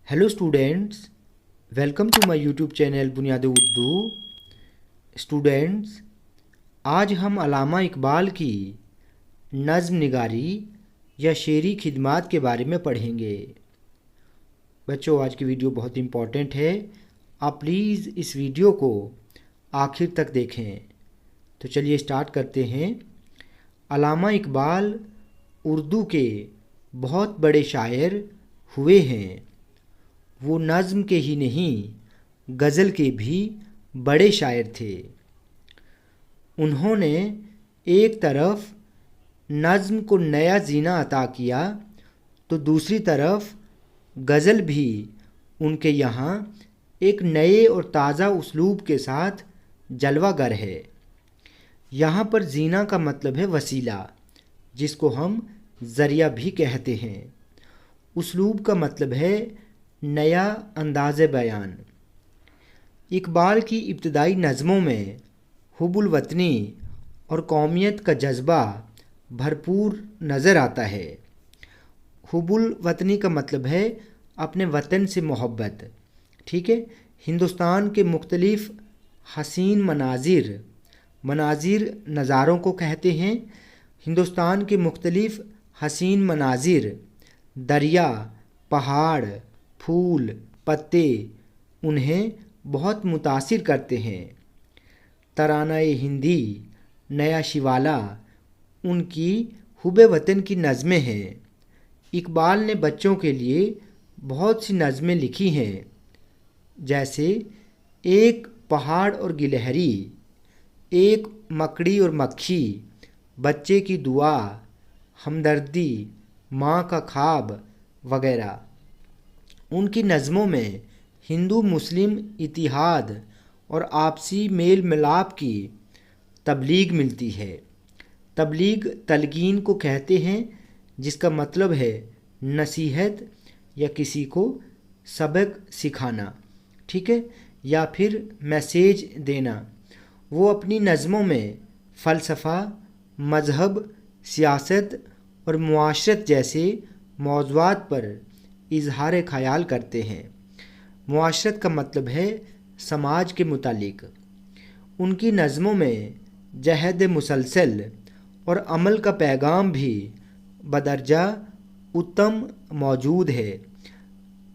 Hello students, welcome to my YouTube channel Buniyad Urdu. Students, आज हम अल्लामा इकबाल की नज़्म निगारी या शेरी खिदमात के बारे में पढ़ेंगे। बच्चों, आज की वीडियो बहुत इम्पॉर्टेंट है। आप प्लीज़ इस वीडियो को आखिर तक देखें। तो चलिए स्टार्ट करते हैं। अल्लामा इकबाल उर्दू के बहुत बड़े शायर हुए हैं। वो नज़्म के ही नहीं, गज़ल के भी बड़े शायर थे। उन्होंने एक तरफ नज़्म को नया जीना अता किया तो दूसरी तरफ गज़ल भी उनके यहाँ एक नए और ताज़ा उसलूब के साथ जलवागर है। यहाँ पर जीना का मतलब है वसीला, जिसको हम ज़रिया भी कहते हैं। उसलूब का मतलब है नया अंदाज़ बयान। इकबाल की इब्तदाई नज़मों में हुब्बुल वतनी और कौमियत का जज्बा भरपूर नज़र आता है। हुब्बुल वतनी का मतलब है अपने वतन से मोहब्बत। ठीक है। हिंदुस्तान के मुख्तलिफ़ हसीन मनाजिर नज़ारों को कहते हैं। हिंदुस्तान के मुख्तलिफ़ हसीन मनाजिर, दरिया, पहाड़, फूल, पत्ते उन्हें बहुत मुतासिर करते हैं। तराना-ए हिंदी, नया शिवाला उनकी हुब्बे वतन की नज़में हैं। इकबाल ने बच्चों के लिए बहुत सी नज़में लिखी हैं, जैसे एक पहाड़ और गिलहरी, एक मकड़ी और मक्खी, बच्चे की दुआ, हमदर्दी, माँ का ख्वाब वगैरह। उनकी नज़मों में हिंदू मुस्लिम इतिहाद और आपसी मेल मिलाप की तबलीग मिलती है। तबलीग तलकीन को कहते हैं, जिसका मतलब है नसीहत या किसी को सबक सिखाना। ठीक है, या फिर मैसेज देना। वो अपनी नज़मों में फ़लसफ़ा, मज़हब, सियासत और मुआशरत जैसे मौज़ूआत पर इजहार ख़याल करते हैं। मुआशरत का मतलब है समाज के मुतालिक। उनकी नज़मों में जहद मुसलसल और अमल का पैगाम भी बदरजा उत्तम मौजूद है।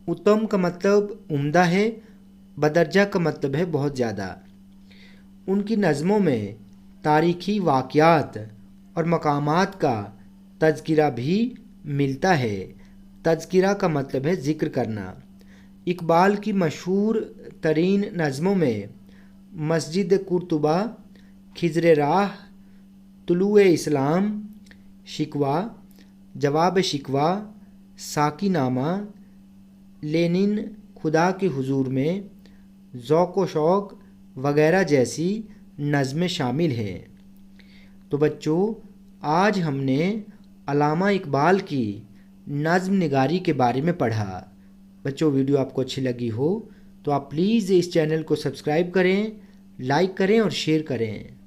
उत्तम का मतलब उम्दा है, बदरजा का मतलब है बहुत ज़्यादा। उनकी नज़मों में तारीख़ी वाक़यात और मकामात का तज़किरा भी मिलता है। तज़किरा का मतलब है ज़िक्र करना। इकबाल की मशहूर तरीन नज़मों में मस्जिद कुर्तुबा, खिज़्र राह, तुलूए इस्लाम, शिकवा, जवाब शिकवा, साकीनामा, लेनिन खुदा के हुजूर में, ज़ौक़ व शौक़ वगैरह जैसी नज़में शामिल हैं। तो बच्चों, आज हमने अल्लामा इकबाल की नज़्म निगारी के बारे में पढ़ा। बच्चों, वीडियो आपको अच्छी लगी हो तो आप प्लीज़ इस चैनल को सब्सक्राइब करें, लाइक करें और शेयर करें।